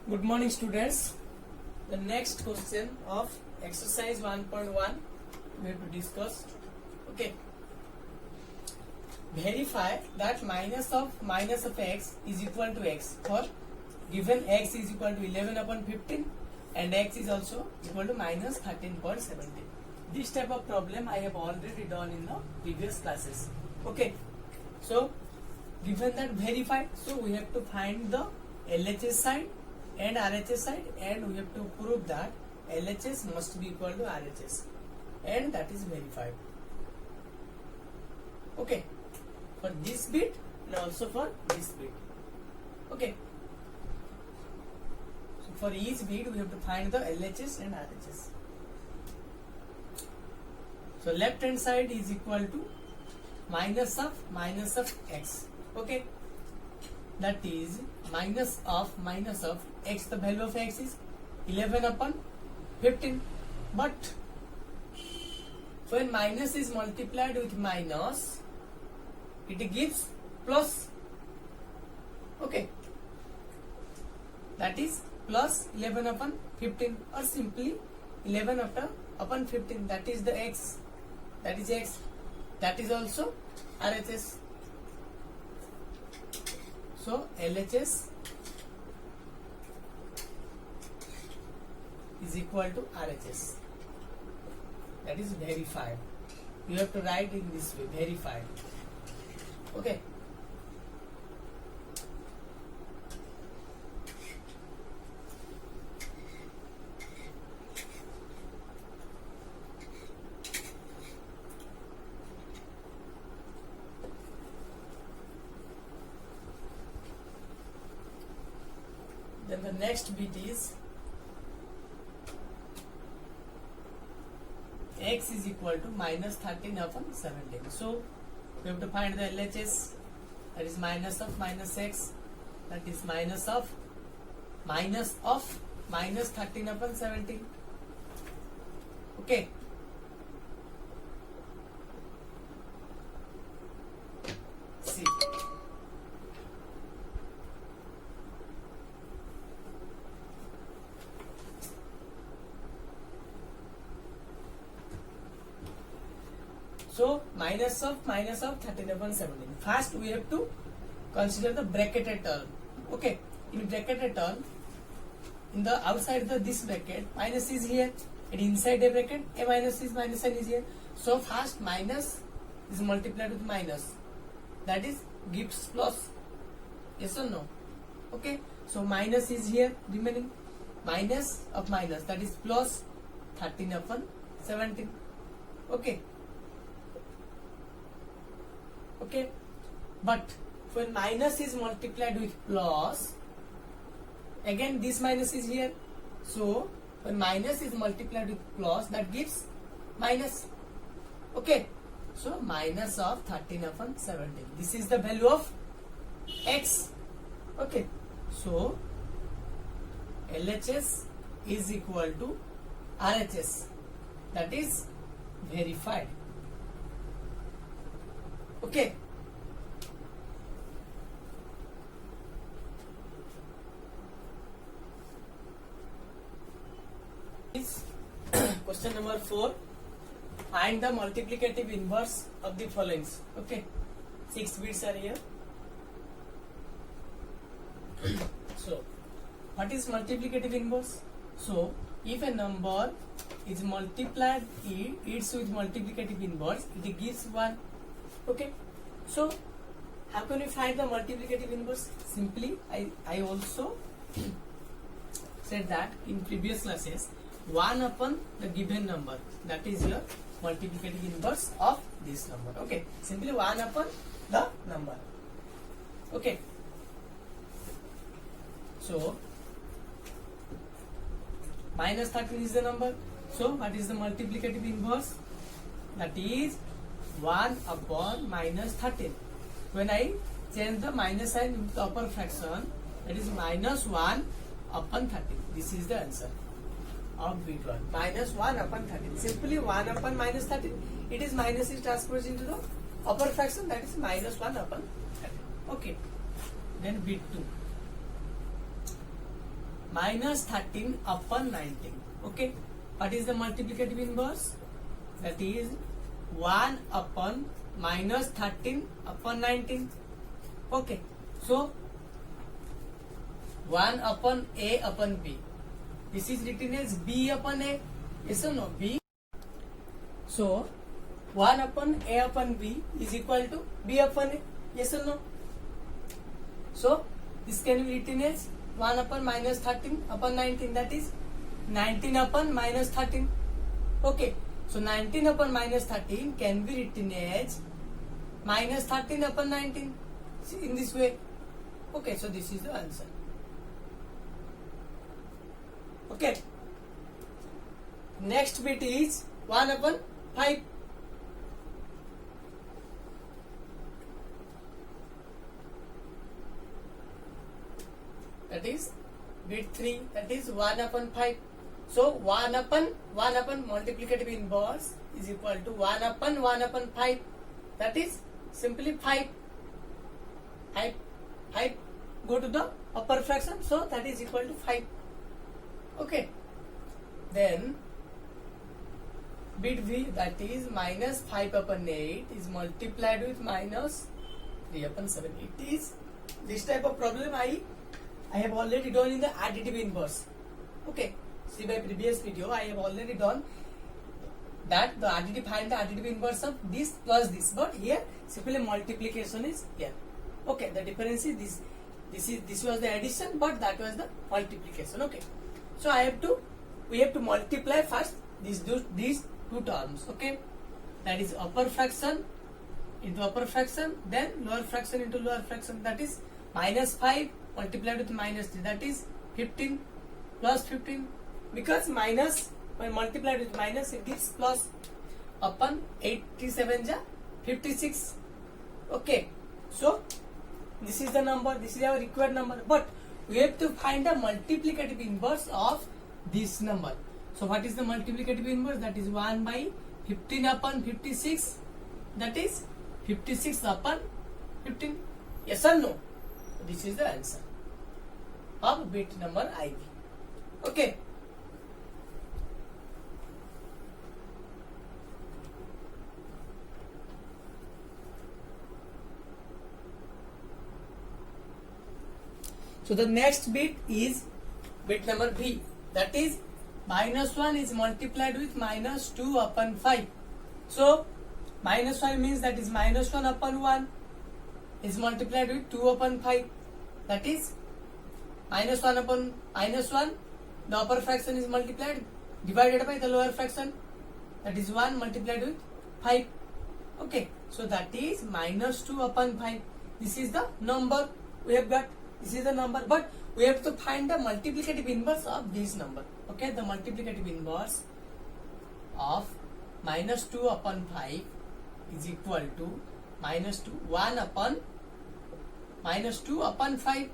Good morning, students. The next question of exercise 1.1 we have to discuss. Okay. Verify that minus of x is equal to x for given x is equal to 11 upon 15 and x is also equal to minus 13.17. This type of problem I have already done in the previous classes. Okay. So given that verify, so we have to find the LHS side and RHS side, and we have to prove that LHS must be equal to RHS, and that is verified. Okay, for this bit and also for this bit. Okay, so for each bit we have to find the LHS and RHS. So left hand side is equal to minus of x. Okay, that is minus of x. The value of x is 11 upon 15, but when minus is multiplied with minus, it gives plus. Okay, that is plus 11 upon 15, or simply 11 upon 15. That is the x. That is x. That is also RHS. So LHS is equal to RHS. That is verified. You have to write in this way, verified. Okay. Then the next bit is x is equal to minus 13 upon 17. So we have to find the LHS. That is minus of minus x. That is minus of minus 13 upon 17. Okay. See. So minus of 13 upon 17. First we have to consider the bracketed term. Okay, in bracketed term, in the outside this bracket, minus is here, and inside a bracket, a minus sign is here. So first minus is multiplied with minus, that is gives plus. Yes or no? Okay, so minus is here remaining, minus of minus, that is plus 13 upon 17. Okay. Okay, but when minus is multiplied with plus, again this minus is here. So when minus is multiplied with plus, that gives minus. Okay, so minus of 13 upon 17. This is the value of x. Okay, so LHS is equal to RHS. That is verified. Okay. Question number 4. Find the multiplicative inverse of the following. Okay. 6 bits are here. So, what is multiplicative inverse? So, if a number is multiplied, it's with multiplicative inverse, it gives 1. Okay, so how can we find the multiplicative inverse? Simply, I also said that in previous classes, 1 upon the given number, that is your multiplicative inverse of this number. Okay, simply 1 upon the number. Okay, so minus 13 is the number. So what is the multiplicative inverse? That is 1 upon minus 13. When I change the minus sign into the upper fraction, that is minus 1 upon 13. This is the answer of bit 1. Minus 1 upon 13. Simply 1 upon minus 13. It is minus is transposed into the upper fraction, that is minus 1 upon 13. Okay. Then bit 2. minus 13 upon 19. Okay, what is the multiplicative inverse? That is 1 upon minus 13 upon 19. Okay, so 1 upon A upon B. This is written as B upon A. Yes or no? B. So 1 upon A upon B is equal to B upon A. Yes or no? So this can be written as 1 upon minus 13 upon 19. That is 19 upon minus 13. Okay. So 19 upon minus 13 can be written as minus 13 upon 19. See, in this way. Okay. So this is the answer. Okay. Next bit is 1 upon 5. That is bit 3. That is 1 upon 5. So 1 upon multiplicative inverse is equal to 1 upon 5. That is simply 5. 5 go to the upper fraction. So that is equal to 5. Okay. Then bit V, that is minus 5 upon 8 is multiplied with minus 3 upon 7. It is this type of problem I have already done in the additive inverse. Okay. See my previous video, I have already done that the additive, find the additive inverse of this plus this. But here simply multiplication is here. Okay. The difference is this was the addition, but that was the multiplication. Okay. So we have to multiply first these two terms. Okay. That is upper fraction into upper fraction, then lower fraction into lower fraction. That is minus 5 multiplied with minus 3. That is 15 plus 15. Because minus, when multiplied with minus, it gives plus upon 87 ja 56. Okay. So this is the number. This is our required number. But we have to find the multiplicative inverse of this number. So what is the multiplicative inverse? That is 1 by 15 upon 56. That is 56 upon 15. Yes or no? This is the answer of bit number IV. Okay. So the next bit is bit number B. That is minus 1 is multiplied with minus 2 upon 5. So minus 5 means that is minus 1 upon 1 is multiplied with 2 upon 5. That is minus 1 upon minus 1. The upper fraction is multiplied divided by the lower fraction. That is 1 multiplied with 5. Okay. So that is minus 2 upon 5. This is the number we have got. This is the number, but we have to find the multiplicative inverse of this number. Okay, the multiplicative inverse of minus 2 upon 5 is equal to minus 2, 1 upon minus 2 upon 5.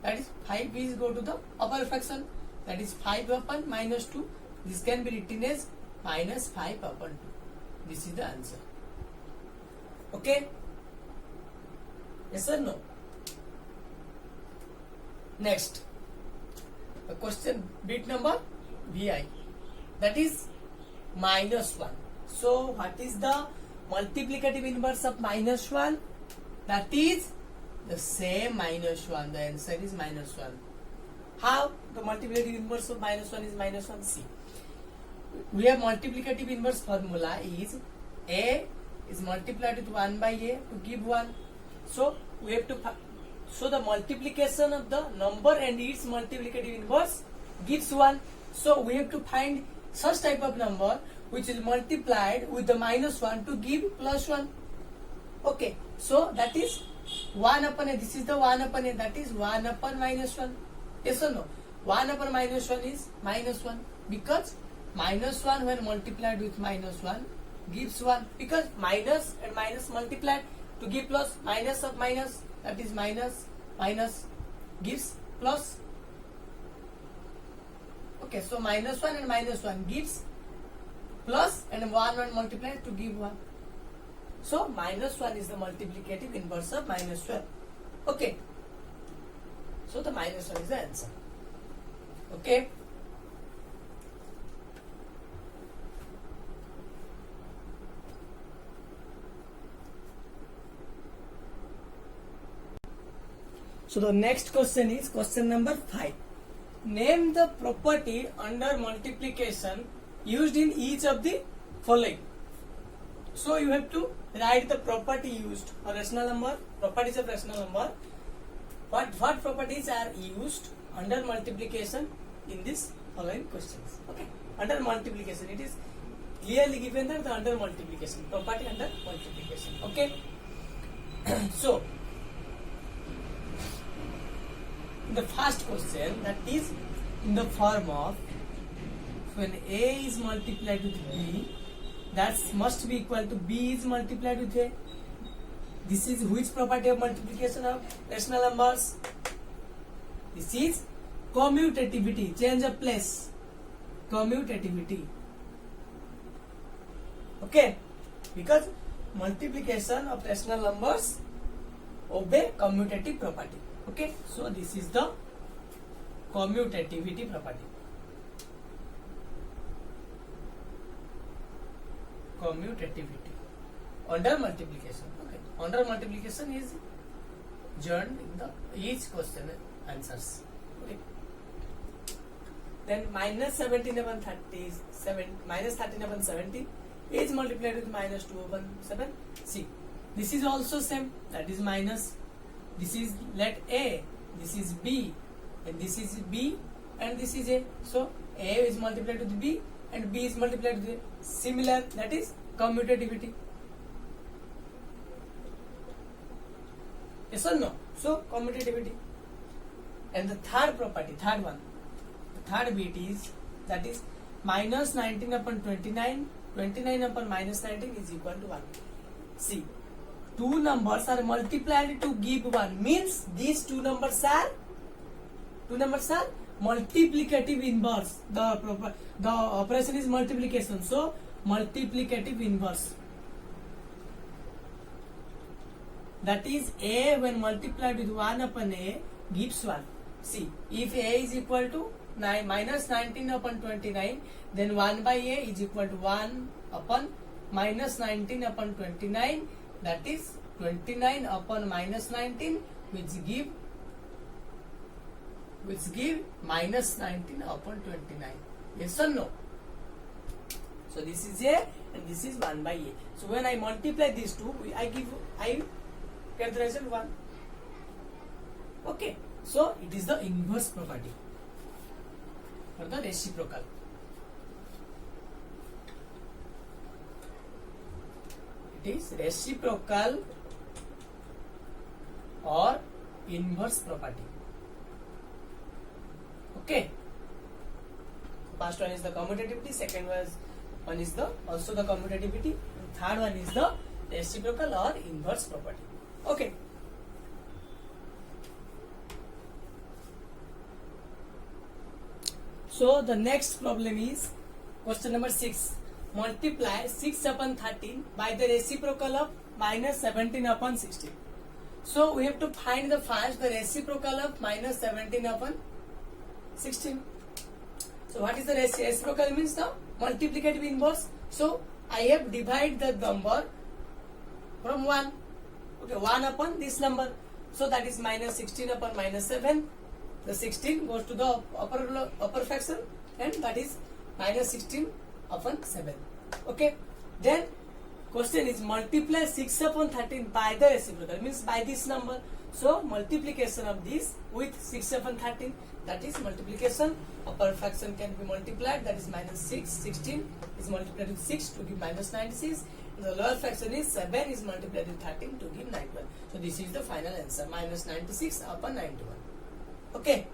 That is 5 is go to the upper fraction. That is 5 upon minus 2. This can be written as minus 5 upon 2. This is the answer. Okay? Yes or no? Next, the question bit number VI, that is minus 1. So what is the multiplicative inverse of minus 1? That is the same minus 1. The answer is minus 1. How the multiplicative inverse of minus 1 is minus 1? See, we have multiplicative inverse formula is A is multiplied with 1 by A to give 1. So we have to so the multiplication of the number and its multiplicative inverse gives 1. So we have to find such type of number which is multiplied with the minus 1 to give plus 1. Okay. So that is 1 upon A. This is the 1 upon A. That is 1 upon minus 1. Yes or no? 1 upon minus 1 is minus 1. Because minus 1 when multiplied with minus 1 gives 1. Because minus and minus multiplied to give plus, minus of minus, that is minus gives plus. Okay, so minus 1 and minus 1 gives plus, and 1 multiplied to give 1. So minus 1 is the multiplicative inverse of minus 12. Okay. So the minus 1 is the answer. Okay. So the next question is question number 5. Name the property under multiplication used in each of the following. So you have to write the property used or rational number, properties of rational number. What properties are used under multiplication in this following questions? Okay. Under multiplication, it is clearly given that the under multiplication, property under multiplication. Okay. So the first question, that is in the form of when A is multiplied with B, that must be equal to B is multiplied with A. This is which property of multiplication of rational numbers? This is commutativity, change of place, commutativity. Okay, because multiplication of rational numbers obey commutative property. Okay, so this is the commutativity property. Commutativity under multiplication. Okay, under multiplication is joined in the each question answers. Okay. Then minus 17 upon 37, minus 13 upon 17 is multiplied with minus 2 upon 7. See, this is also same. That is minus. This is let A, this is B, and this is B, and this is A. So A is multiplied with B, and B is multiplied with A. Similar, that is commutativity. Yes or no? So commutativity. And the third property, third one, the third bit is, that is minus 19 upon 29, 29 upon minus 19 is equal to 1. See, two numbers are multiplied to give 1, means these two numbers are multiplicative inverse. The operation is multiplication, so multiplicative inverse. That is A when multiplied with 1 upon A gives 1. See, if A is equal to minus 19 upon 29, then 1 by A is equal to 1 upon minus 19 upon 29, that is 29 upon minus 19, which give minus 19 upon 29. Yes or no? So this is A and this is 1 by A. So when I multiply these two, I get the result 1. Okay. So it is the inverse property or the reciprocal. It is reciprocal or inverse property. Okay. First one is the commutativity, second one is the also the commutativity, and third one is the reciprocal or inverse property. Okay. So the next problem is question number 6. Multiply 6 upon 13 by the reciprocal of minus 17 upon 16. So we have to find the reciprocal of minus 17 upon 16. So what is the reciprocal? Means the multiplicative inverse. So I have divided the number from 1. Okay, 1 upon this number. So that is minus 16 upon minus 7. The 16 goes to the upper fraction, and that is minus 16 upon 7. Okay. Then question is multiply 6 upon 13 by the reciprocal, means by this number. So multiplication of this with 6 upon 13, that is multiplication. Upper fraction can be multiplied, that is minus 6. 16 is multiplied with 6 to give minus 96. And the lower fraction is 7 is multiplied with 13 to give 91. So this is the final answer, minus 96 upon 91. Okay.